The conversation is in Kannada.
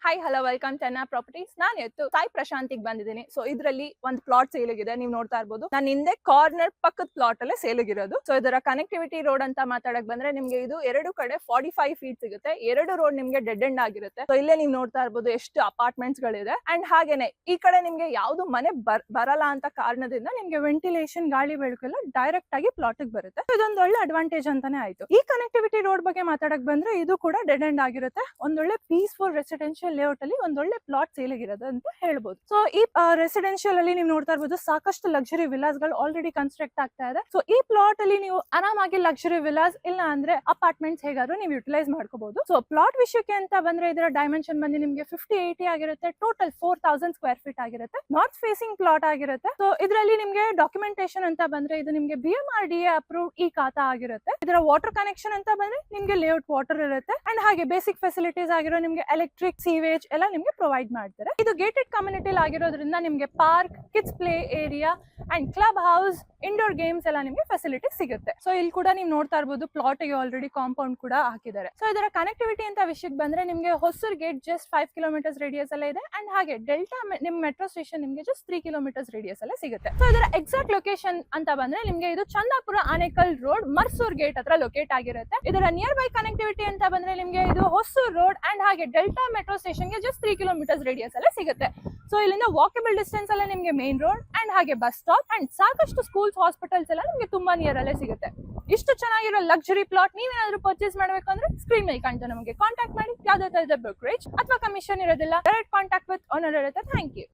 ಹಾಯ್ ಹಲೋ ವೆಲ್ಕಮ್ ಟೆನ್ನಾ ಪ್ರಾಪರ್ಟೀಸ್. ನಾನು ಇವತ್ತು ಸಾಯಿ ಪ್ರಶಾಂತಿಗೆ ಬಂದಿದ್ದೀನಿ. ಸೊ ಇದರಲ್ಲಿ ಒಂದು ಪ್ಲಾಟ್ ಸೇಲಿಗಿದೆ, ನೀವು ನೋಡ್ತಾ ಇರ್ಬೋದು. ನಾನು ಹಿಂದೆ ಕಾರ್ನರ್ ಪಕ್ಕದ ಪ್ಲಾಟ್ ಅಲ್ಲೇ ಸೇಲಿಗಿರೋದು. ಸೊ ಇದರ ಕನೆಕ್ಟಿವಿಟಿ ರೋಡ್ ಅಂತ ಮಾತಾಡಕ್ ಬಂದ್ರೆ ನಿಮ್ಗೆ ಇದು ಎರಡು ಕಡೆ 45 ಫೀಟ್ ಸಿಗುತ್ತೆ. ಎರಡು ರೋಡ್ ನಿಮ್ಗೆ ಡೆಡ್ ಎಂಡ್ ಆಗಿರುತ್ತೆ. ಸೊ ಇಲ್ಲೇ ನೀವು ನೋಡ್ತಾ ಇರ್ಬೋದು ಎಷ್ಟು ಅಪಾರ್ಟ್ಮೆಂಟ್ಸ್ ಗಳಿದೆ. ಅಂಡ್ ಹಾಗೇನೆ ಈ ಕಡೆ ನಿಮ್ಗೆ ಯಾವ್ದು ಮನೆ ಬರಲ್ಲ ಅಂತ ಕಾರಣದಿಂದ ನಿಮ್ಗೆ ವೆಂಟಿಲೇಷನ್ ಗಾಳಿ ಬೆಳಕೆಲ್ಲ ಡೈರೆಕ್ಟ್ ಆಗಿ ಪ್ಲಾಟ್ ಬರುತ್ತೆ. ಇದೊಂದು ಒಳ್ಳೆ ಅಡ್ವಾಂಟೇಜ್ ಅಂತಾನೆ ಆಯ್ತು. ಈ ಕನೆಕ್ಟಿವಿಟಿ ರೋಡ್ ಬಗ್ಗೆ ಮಾತಾಡಕ್ ಬಂದ್ರೆ ಇದು ಕೂಡ ಡೆಡ್ ಎಂಡ್ ಆಗಿರುತ್ತೆ. ಒಂದೊಳ್ಳೆ ಪೀಸ್ಫುಲ್ ರೆಸಿಡೆನ್ಶಿಯಲ್ ಲೇಔಟ್ ಅಲ್ಲಿ ಒಂದೊಳ್ಳೆ ಪ್ಲಾಟ್ ಸೇಲಿಗಿರೋದು ಅಂತ ಹೇಳ್ಬೋದು. ಸೊ ಈ ರೆಸಿಡೆನ್ಶಿಯಲ್ ಅಲ್ಲಿ ನೀವು ನೋಡ್ತಾ ಇರ್ಬೋದು ಸಾಕಷ್ಟು ಲಕ್ಸುರಿ ವಿಲಾಸ್ ಗಳು ಆಲ್ರೆಡಿ ಕನ್ಸ್ಟ್ರಕ್ಟ್ ಆಗ್ತಾ ಇದೆ. ಸೊ ಈ ಪ್ಲಾಟ್ ಅಲ್ಲಿ ನೀವು ಆರಾಮಾಗಿ ಲಕ್ಸುರಿ ವಿಲಾಸ್ ಇಲ್ಲ ಅಂದ್ರೆ ಅಪಾರ್ಟ್ಮೆಂಟ್ಸ್ ಹೇಗಾದ್ರೂ ನೀವು ಯುಟಿಲೈಸ್ ಮಾಡ್ಕೋಬಹುದು. ಸೊ ಪ್ಲಾಟ್ ವಿಷಯಕ್ಕೆ ಅಂತ ಬಂದ್ರೆ ಇದರ ಡೈಮೆನ್ಷನ್ ಬಂದು ನಿಮ್ಗೆ 50-80 ಆಗಿರುತ್ತೆ. ಟೋಟಲ್ 4000 ಸ್ಕ್ವೇರ್ ಫೀಟ್ ಆಗಿರುತ್ತೆ. ನಾರ್ತ್ ಫೇಸಿಂಗ್ ಪ್ಲಾಟ್ ಆಗಿರುತ್ತೆ. ಸೊ ಇದರಲ್ಲಿ ನಿಮ್ಗೆ ಡಾಕ್ಯುಮೆಂಟೇಶನ್ ಅಂತ ಬಂದ್ರೆ ಇದು ನಿಮ್ಗೆ BMRDA ಅಪ್ರೂವ್ಡ್ ಈ ಖಾತಾ ಆಗಿರುತ್ತೆ. ಇದರ ವಾಟರ್ ಕನೆಕ್ಷನ್ ಅಂತ ಬಂದ್ರೆ ನಿಮ್ಗೆ ಲೇಔಟ್ ವಾಟರ್ ಇರುತ್ತೆ. ಅಂಡ್ ಹಾಗೆ ಬೇಸಿಕ್ ಫೆಸಿಲಿಟೀಸ್ ಆಗಿರೋ ನಿಮ್ಗೆ ಎಲೆಕ್ಟ್ರಿಕ್, ಸೀವೇಜ್ ಎಲ್ಲ ನಿಮ್ಗೆ ಪ್ರೊವೈಡ್ ಮಾಡ್ತಾರೆ. ಇದು ಗೇಟೆಡ್ ಕಮ್ಯುನಿಟಿ ಆಗಿರೋದ್ರಿಂದ ನಿಮ್ಗೆ park, kids play area and club house, indoor games ಎಲ್ಲ ನಿಮ್ಗೆ ಫೆಸಿಲಿಟಿ ಸಿಗುತ್ತೆ. ಸೊ ಇಲ್ಲಿ ಕೂಡ ನೀವು ನೋಡ್ತಾ ಇರ್ಬೋದು ಪ್ಲಾಟ್ ಗೆ ಆಲ್ರೆಡಿ ಕಾಂಪೌಂಡ್ ಕೂಡ ಹಾಕಿದ್ದಾರೆ. ಸೊ ಇದರ ಕನೆಕ್ಟಿವಿಟಿ ಅಂತ ವಿಷಯಕ್ಕೆ ಬಂದ್ರೆ ನಿಮ್ಗೆ Hosur gate just 5 kilometres radius ಅಲ್ಲೇ ಇದೆ. ಅಂಡ್ ಹಾಗೆ ಡೆಲ್ಟಾ ನಿಮ್ ಮೆಟ್ರೋ ಸ್ಟೇಷನ್ ನಿಮ್ಗೆ ಜಸ್ಟ್ 3 ಕಿಲೋಮೀಟರ್ಸ್ ರೇಡಿಯಸ್ ಅಲ್ಲೇ ಸಿಗುತ್ತೆ. ಸೊ ಇದರ ಎಕ್ಸಾಕ್ಟ್ ಲೊಕೇಶನ್ ಅಂತ ಬಂದ್ರೆ ನಿಮ್ಗೆ ಇದು ಚಂದಾಪುರ ಆನೇಕಲ್ ರೋಡ್ ಮರ್ಸೂರ್ ಗೇಟ್ ಹತ್ರ ಲೊಕೇಟ್ ಆಗಿರುತ್ತೆ. ಇದರ ನಿಯರ್ ಬೈ ಕನೆಕ್ಟಿವಿಟಿ ಅಂತ ಬಂದ್ರೆ ನಿಮ್ಗೆ ಇದು ಹೊಸೂರ್ ರೋಡ್ ಅಂಡ್ ಹಾಗೆ ಡೆಲ್ಟಾ ಮೆಟ್ರೋ ಸ್ಟೇಷನ್ ಗೆ ಜಸ್ಟ್ 3 ಕಿಲೋಮೀಟರ್ಸ್ ರೇಡಿಯಸ್ ಅಲ್ಲೇ ಸಿಗುತ್ತೆ. ಸೊ ಇಲ್ಲಿಂದ ವಾಕಬಲ್ ಡಿಸ್ಟೆನ್ಸ್ ಅಲ್ಲೇ ನಿಮ್ಗೆ ಮೇನ್ ರೋಡ್ ಅಂಡ್ ಹಾಗೆ ಬಸ್ ಸ್ಟಾಪ್ ಅಂಡ್ ಸಾಕಷ್ಟು ಸ್ಕೂಲ್ಸ್, ಹಾಸ್ಪಿಟಲ್ಸ್ ಎಲ್ಲ ನಿಮ್ಗೆ ತುಂಬಾ ನಿಯರ್ ಅಲ್ಲೇ ಸಿಗುತ್ತೆ. ಇಷ್ಟು ಚೆನ್ನಾಗಿರೋ ಲಕ್ಸುರಿ ಪ್ಲಾಟ್ ನೀವೇನಾದ್ರೂ ಪರ್ಚೇಸ್ ಮಾಡ್ಬೇಕು ಅಂದ್ರೆ ಸ್ಕ್ರೀನ್ ಮೇಲೆ ಕಾಣ್ತಾ ನಮಗೆ ಕಾಂಟ್ಯಾಕ್ಟ್ ಮಾಡಿ. ಯಾವ್ದೇ ತರದ ಬ್ರೋಕರೇಜ್ ಅಥವಾ ಕಮಿಷನ್ ಇರೋದಿಲ್ಲ. ಡೈರೆಕ್ಟ್ ಕಾಂಟ್ಯಾಕ್ಟ್ ವಿತ್ ಓನರ್ ಇರುತ್ತೆ. Thank you.